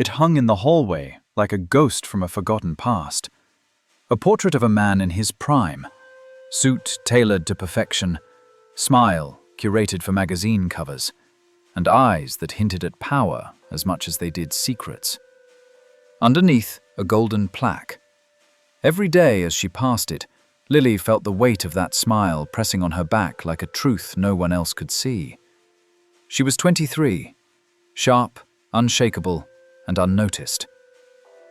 It hung in the hallway like a ghost from a forgotten past. A portrait of a man in his prime, suit tailored to perfection, smile curated for magazine covers, and eyes that hinted at power as much as they did secrets. Underneath, a golden plaque. Every day as she passed it, Lily felt the weight of that smile pressing on her back like a truth no one else could see. She was 23, sharp, unshakable, and unnoticed.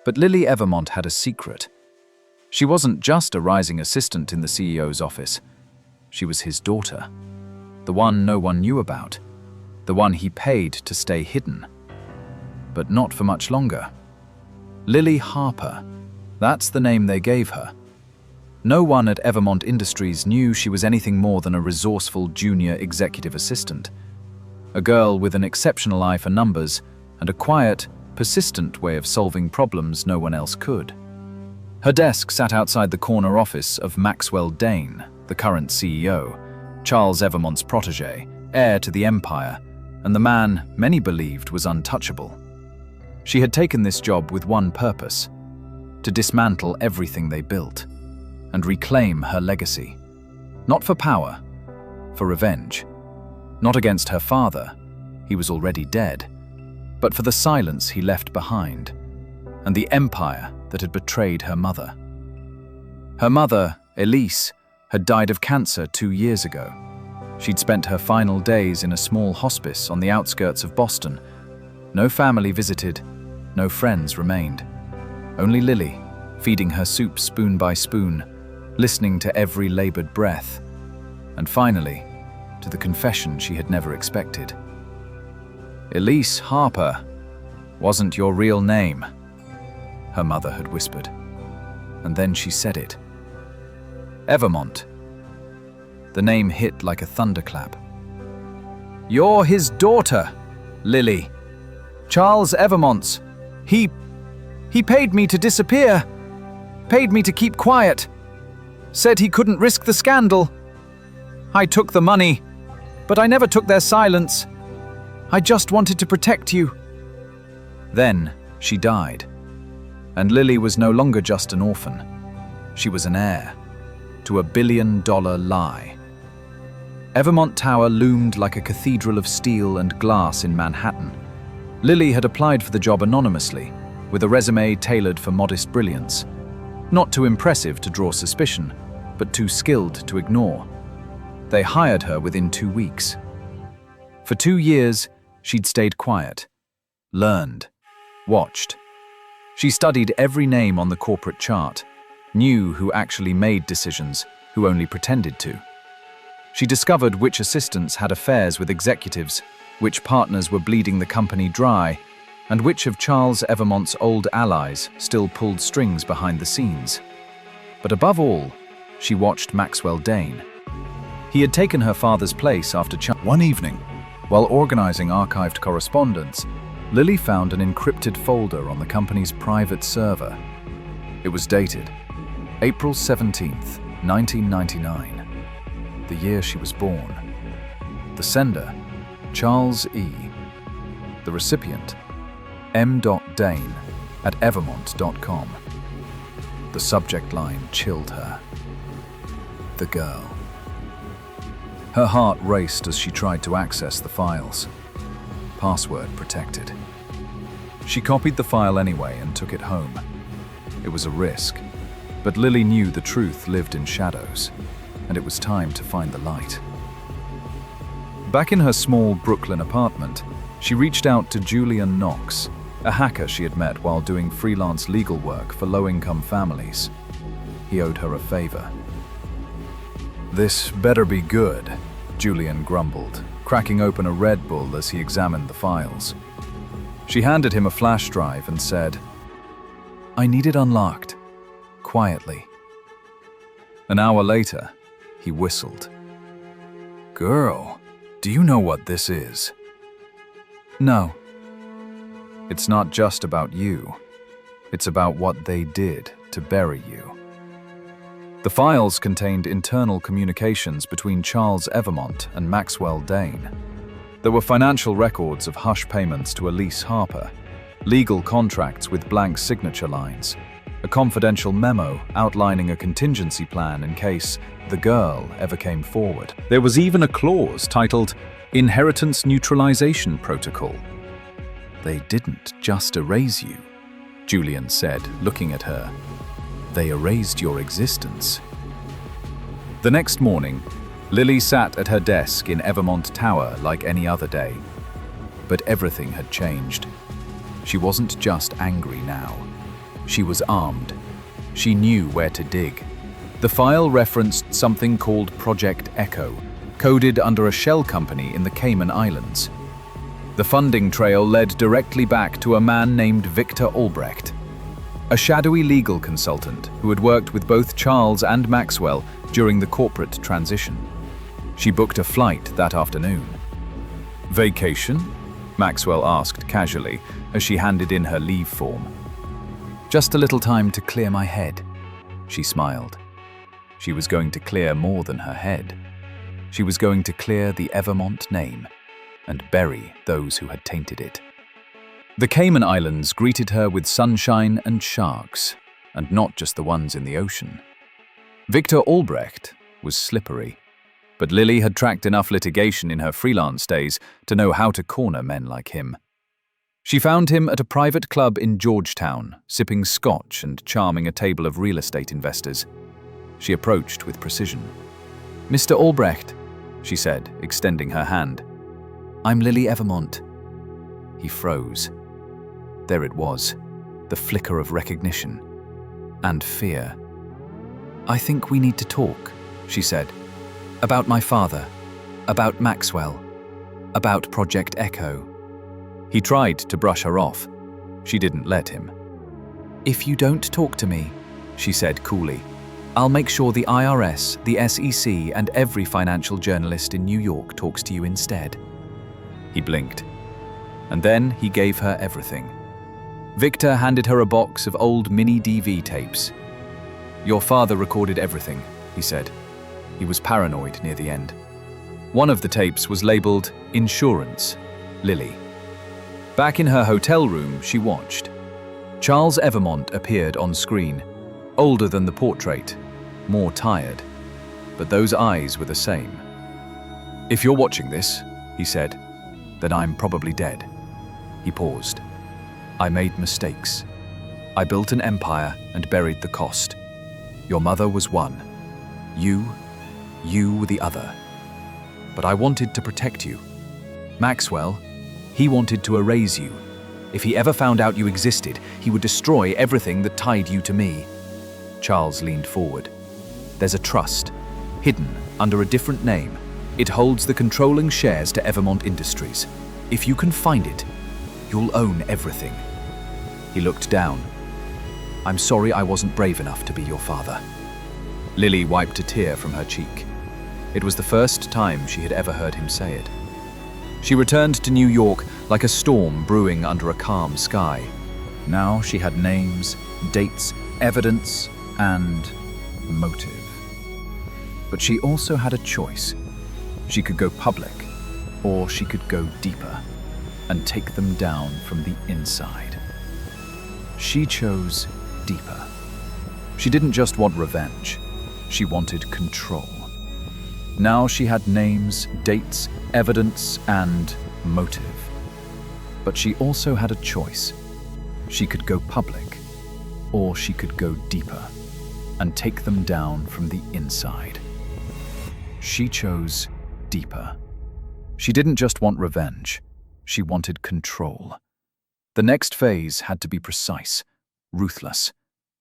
But Lily Evermont had a secret. She wasn't just a rising assistant in the CEO's office. She was his daughter, the one no one knew about, the one he paid to stay hidden. But not for much longer. Lily Harper, that's the name they gave her. No one at Evermont Industries knew she was anything more than a resourceful junior executive assistant, a girl with an exceptional eye for numbers and a quiet, persistent way of solving problems no one else could. Her desk sat outside the corner office of Maxwell Dane, the current CEO, Charles Evermont's protege, heir to the empire, and the man many believed was untouchable. She had taken this job with one purpose: to dismantle everything they built and reclaim her legacy. Not for power, for revenge. Not against her father, he was already dead, but for the silence he left behind, and the empire that had betrayed her mother. Her mother, Elise, had died of cancer 2 years ago. She'd spent her final days in a small hospice on the outskirts of Boston. No family visited, no friends remained. Only Lily, feeding her soup spoon by spoon, listening to every labored breath, and finally, to the confession she had never expected. Elise Harper wasn't your real name, her mother had whispered, and then she said it. Evermont. The name hit like a thunderclap. You're his daughter, Lily. Charles Evermont's. He paid me to disappear, paid me to keep quiet, said he couldn't risk the scandal. I took the money, but I never took their silence. I just wanted to protect you. Then she died, and Lily was no longer just an orphan. She was an heir to a billion-dollar lie. Evermont Tower loomed like a cathedral of steel and glass in Manhattan. Lily had applied for the job anonymously, with a resume tailored for modest brilliance. Not too impressive to draw suspicion, but too skilled to ignore. They hired her within 2 weeks. For 2 years, she'd stayed quiet, learned, watched. She studied every name on the corporate chart, knew who actually made decisions, who only pretended to. She discovered which assistants had affairs with executives, which partners were bleeding the company dry, and which of Charles Evermont's old allies still pulled strings behind the scenes. But above all, she watched Maxwell Dane. He had taken her father's place after One evening, while organizing archived correspondence, Lily found an encrypted folder on the company's private server. It was dated April 17th, 1999, the year she was born. The sender, Charles E. The recipient, m.dane@evermont.com. The subject line chilled her. The girl. Her heart raced as she tried to access the files. Password protected. She copied the file anyway and took it home. It was a risk, but Lily knew the truth lived in shadows, and it was time to find the light. Back in her small Brooklyn apartment, she reached out to Julian Knox, a hacker she had met while doing freelance legal work for low-income families. He owed her a favor. "This better be good," Julian grumbled, cracking open a Red Bull as he examined the files. She handed him a flash drive and said, "I need it unlocked, quietly." An hour later, he whistled. "Girl, do you know what this is?" "No." "It's not just about you. It's about what they did to bury you." The files contained internal communications between Charles Evermont and Maxwell Dane. There were financial records of hush payments to Elise Harper, legal contracts with blank signature lines, a confidential memo outlining a contingency plan in case the girl ever came forward. There was even a clause titled Inheritance Neutralization Protocol. "They didn't just erase you," Julian said, looking at her. "They erased your existence." The next morning, Lily sat at her desk in Evermont Tower like any other day. But everything had changed. She wasn't just angry now. She was armed. She knew where to dig. The file referenced something called Project Echo, coded under a shell company in the Cayman Islands. The funding trail led directly back to a man named Victor Albrecht, a shadowy legal consultant who had worked with both Charles and Maxwell during the corporate transition. She booked a flight that afternoon. "Vacation?" Maxwell asked casually as she handed in her leave form. "Just a little time to clear my head," she smiled. She was going to clear more than her head. She was going to clear the Evermont name and bury those who had tainted it. The Cayman Islands greeted her with sunshine and sharks, and not just the ones in the ocean. Victor Albrecht was slippery, but Lily had tracked enough litigation in her freelance days to know how to corner men like him. She found him at a private club in Georgetown, sipping scotch and charming a table of real estate investors. She approached with precision. "Mr. Albrecht," she said, extending her hand. "I'm Lily Evermont." He froze. There it was, the flicker of recognition and fear. "I think we need to talk," she said. "About my father, about Maxwell, about Project Echo." He tried to brush her off. She didn't let him. "If you don't talk to me," she said coolly, "I'll make sure the IRS, the SEC, and every financial journalist in New York talks to you instead." He blinked. And then he gave her everything. Victor handed her a box of old mini DV tapes. "Your father recorded everything," he said. He was paranoid near the end. One of the tapes was labeled Insurance, Lily. Back in her hotel room, she watched. Charles Evermont appeared on screen, older than the portrait, more tired. But those eyes were the same. "If you're watching this," he said, "then I'm probably dead." He paused. "I made mistakes. I built an empire and buried the cost. Your mother was one. You were the other. But I wanted to protect you. Maxwell, he wanted to erase you. If he ever found out you existed, he would destroy everything that tied you to me." Charles leaned forward. "There's a trust, hidden under a different name. It holds the controlling shares to Evermont Industries. If you can find it, you'll own everything." He looked down. "I'm sorry I wasn't brave enough to be your father." Lily wiped a tear from her cheek. It was the first time she had ever heard him say it. She returned to New York like a storm brewing under a calm sky. Now she had names, dates, evidence, and motive. But she also had a choice. She could go public, or she could go deeper and take them down from the inside. She chose deeper. She didn't just want revenge. She wanted control. Now she had names, dates, evidence, and motive. But she also had a choice. She could go public, or she could go deeper and take them down from the inside. She chose deeper. She didn't just want revenge. She wanted control. The next phase had to be precise, ruthless,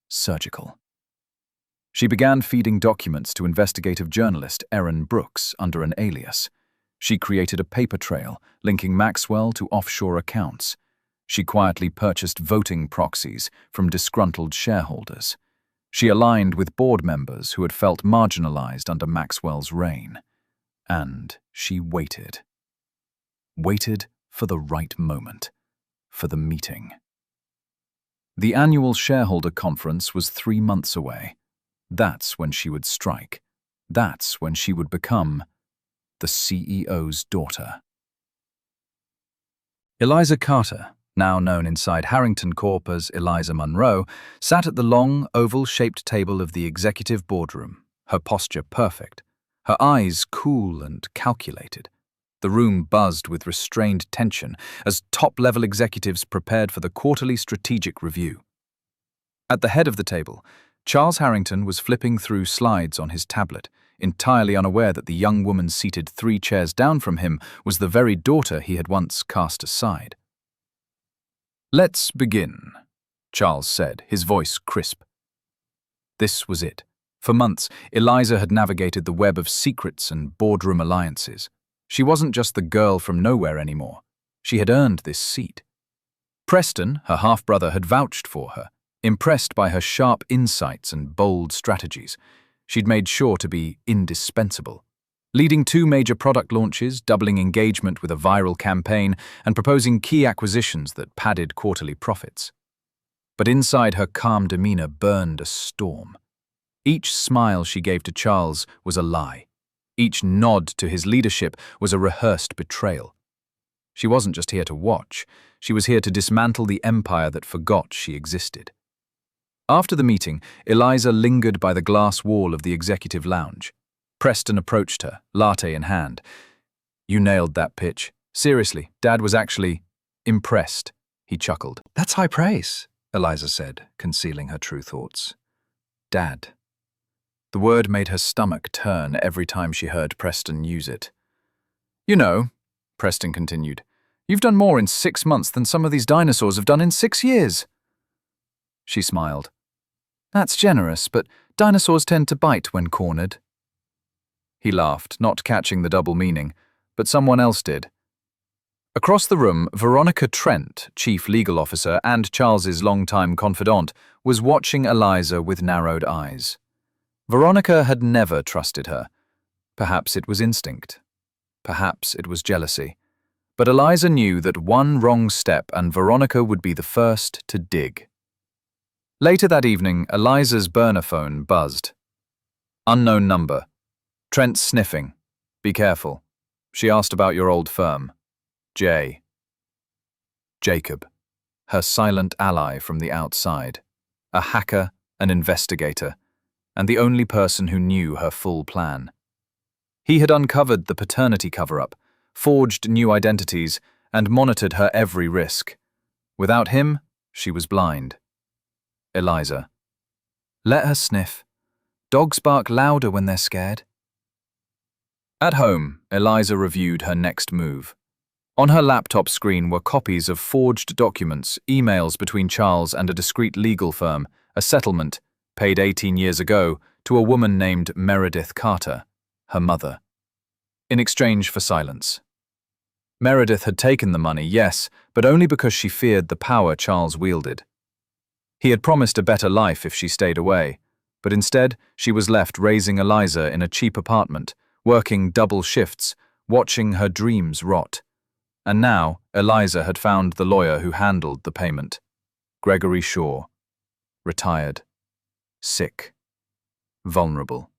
surgical. She began feeding documents to investigative journalist Erin Brooks under an alias. She created a paper trail linking Maxwell to offshore accounts. She quietly purchased voting proxies from disgruntled shareholders. She aligned with board members who had felt marginalized under Maxwell's reign. And she waited. Waited for the right moment, for the meeting. The annual shareholder conference was 3 months away. That's when she would strike. That's when she would become the CEO's daughter. Eliza Carter, now known inside Harrington Corp as Eliza Munro, sat at the long, oval-shaped table of the executive boardroom, her posture perfect, her eyes cool and calculated. The room buzzed with restrained tension as top-level executives prepared for the quarterly strategic review. At the head of the table, Charles Harrington was flipping through slides on his tablet, entirely unaware that the young woman seated 3 chairs down from him was the very daughter he had once cast aside. "Let's begin," Charles said, his voice crisp. This was it. For months, Eliza had navigated the web of secrets and boardroom alliances. She wasn't just the girl from nowhere anymore. She had earned this seat. Preston, her half-brother, had vouched for her, impressed by her sharp insights and bold strategies. She'd made sure to be indispensable, leading 2 major product launches, doubling engagement with a viral campaign, and proposing key acquisitions that padded quarterly profits. But inside her calm demeanor burned a storm. Each smile she gave to Charles was a lie. Each nod to his leadership was a rehearsed betrayal. She wasn't just here to watch, she was here to dismantle the empire that forgot she existed. After the meeting, Eliza lingered by the glass wall of the executive lounge. Preston approached her, latte in hand. "You nailed that pitch. Seriously, Dad was actually impressed," he chuckled. "That's high praise," Eliza said, concealing her true thoughts. Dad. The word made her stomach turn every time she heard Preston use it. "You know," Preston continued, "you've done more in 6 months than some of these dinosaurs have done in 6 years. She smiled. "That's generous, but dinosaurs tend to bite when cornered." He laughed, not catching the double meaning, but someone else did. Across the room, Veronica Trent, chief legal officer and Charles's longtime confidant, was watching Eliza with narrowed eyes. Veronica had never trusted her. Perhaps it was instinct. Perhaps it was jealousy. But Eliza knew that one wrong step and Veronica would be the first to dig. Later that evening, Eliza's burner phone buzzed. Unknown number. Trent sniffing. "Be careful. She asked about your old firm. J." Jacob, her silent ally from the outside. A hacker, an investigator, and the only person who knew her full plan. He had uncovered the paternity cover-up, forged new identities, and monitored her every risk. Without him, she was blind. Eliza. "Let her sniff. Dogs bark louder when they're scared." At home, Eliza reviewed her next move. On her laptop screen were copies of forged documents, emails between Charles and a discreet legal firm, a settlement, paid 18 years ago, to a woman named Meredith Carter, her mother, in exchange for silence. Meredith had taken the money, yes, but only because she feared the power Charles wielded. He had promised a better life if she stayed away, but instead she was left raising Eliza in a cheap apartment, working double shifts, watching her dreams rot. And now Eliza had found the lawyer who handled the payment. Gregory Shaw. Retired. Sick. Vulnerable.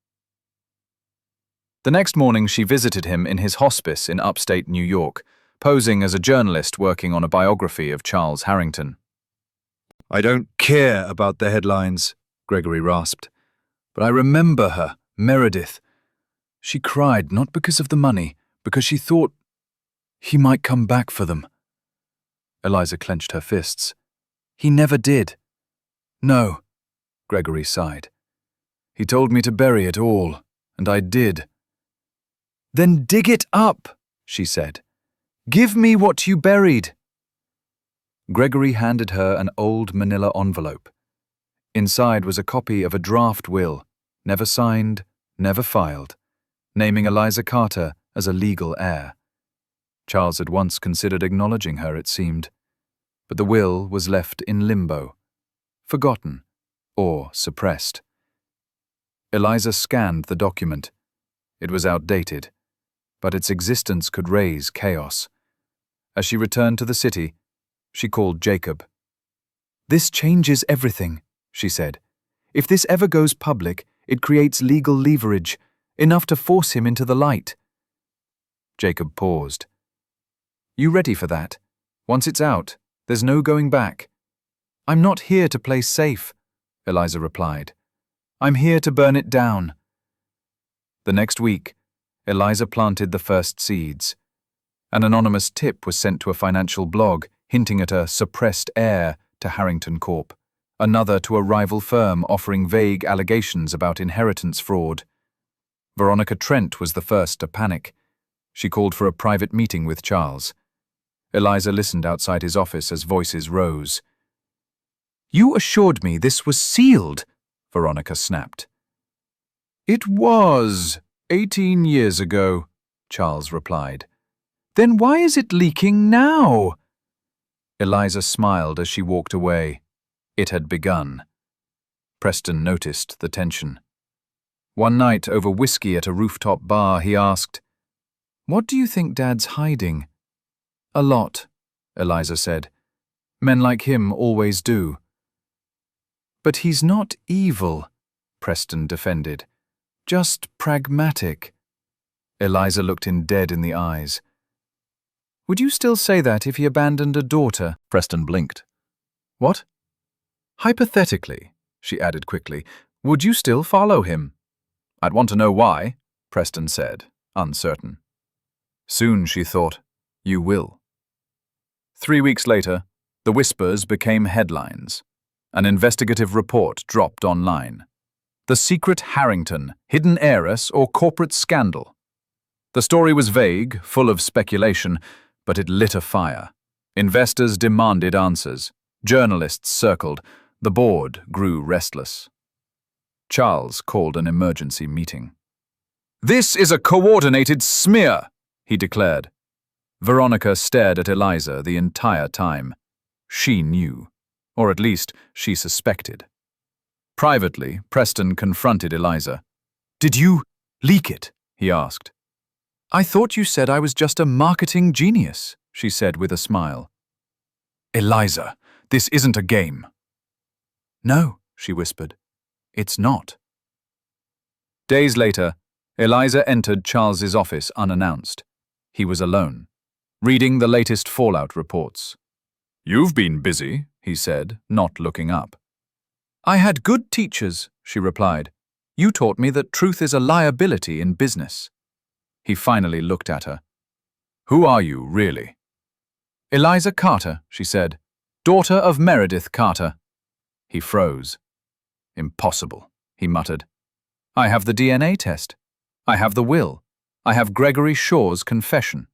The next morning she visited him in his hospice in upstate New York, posing as a journalist working on a biography of Charles Harrington. "I don't care about the headlines," Gregory rasped. "But I remember her, Meredith. She cried not because of the money, because she thought he might come back for them." Eliza clenched her fists. "He never did." "No," Gregory sighed. "He told me to bury it all, and I did." "Then dig it up," she said. "Give me what you buried." Gregory handed her an old manila envelope. Inside was a copy of a draft will, never signed, never filed, naming Eliza Carter as a legal heir. Charles had once considered acknowledging her, it seemed, but the will was left in limbo, forgotten or suppressed. Eliza scanned the document. It was outdated, but its existence could raise chaos. As she returned to the city, she called Jacob. "This changes everything," she said. "If this ever goes public, it creates legal leverage, enough to force him into the light." Jacob paused. "You ready for that? Once it's out, There's no going back. I'm not here to play safe, Eliza replied. I'm here to burn it down. The next week, Eliza planted the first seeds. An anonymous tip was sent to a financial blog hinting at a suppressed heir to Harrington Corp, another to a rival firm offering vague allegations about inheritance fraud. Veronica Trent was the first to panic. She called for a private meeting with Charles. Eliza listened outside his office as voices rose. You assured me this was sealed, Veronica snapped. It was 18 years ago, Charles replied. Then why is it leaking now? Eliza smiled as she walked away. It had begun. Preston noticed the tension. One night, over whiskey at a rooftop bar, he asked, What do you think Dad's hiding? A lot, Eliza said. Men like him always do. But he's not evil, Preston defended. Just pragmatic. Eliza looked him dead in the eyes. Would you still say that if he abandoned a daughter? Preston blinked. What? Hypothetically, she added quickly, would you still follow him? I'd want to know why, Preston said, uncertain. Soon, she thought, you will. 3 weeks later, the whispers became headlines. An investigative report dropped online. The secret Harrington, hidden heiress or corporate scandal. The story was vague, full of speculation, but it lit a fire. Investors demanded answers. Journalists circled. The board grew restless. Charles called an emergency meeting. This is a coordinated smear, he declared. Veronica stared at Eliza the entire time. She knew, or at least she suspected. Privately, Preston confronted Eliza. Did you leak it? He asked. I thought you said I was just a marketing genius, she said with a smile. Eliza, this isn't a game. No, she whispered. It's not. Days later, Eliza entered Charles's office unannounced. He was alone, reading the latest fallout reports. You've been busy, he said, not looking up. I had good teachers, she replied. You taught me that truth is a liability in business. He finally looked at her. Who are you, really? Eliza Carter, she said. Daughter of Meredith Carter. He froze. Impossible, he muttered. I have the DNA test. I have the will. I have Gregory Shaw's confession.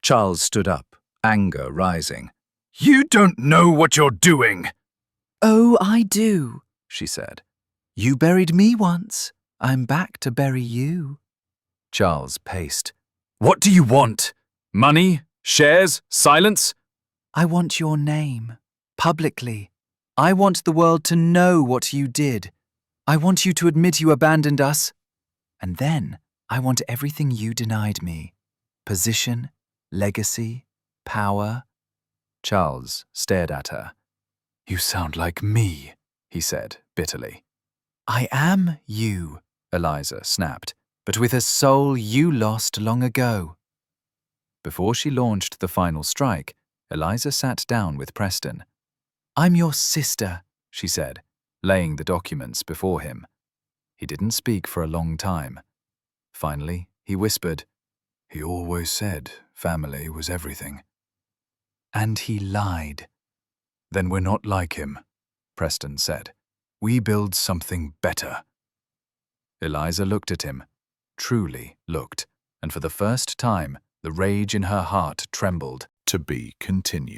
Charles stood up, anger rising. You don't know what you're doing. Oh, I do, she said. You buried me once. I'm back to bury you. Charles paced. What do you want? Money? Shares? Silence? I want your name. Publicly. I want the world to know what you did. I want you to admit you abandoned us. And then I want everything you denied me. Position, legacy, power. Charles stared at her. You sound like me, he said bitterly. I am you, Eliza snapped, but with a soul you lost long ago. Before she launched the final strike, Eliza sat down with Preston. I'm your sister, she said, laying the documents before him. He didn't speak for a long time. Finally, he whispered, He always said family was everything. And he lied. Then we're not like him, Preston said. We build something better. Eliza looked at him, truly looked, and for the first time, the rage in her heart trembled. To be continued.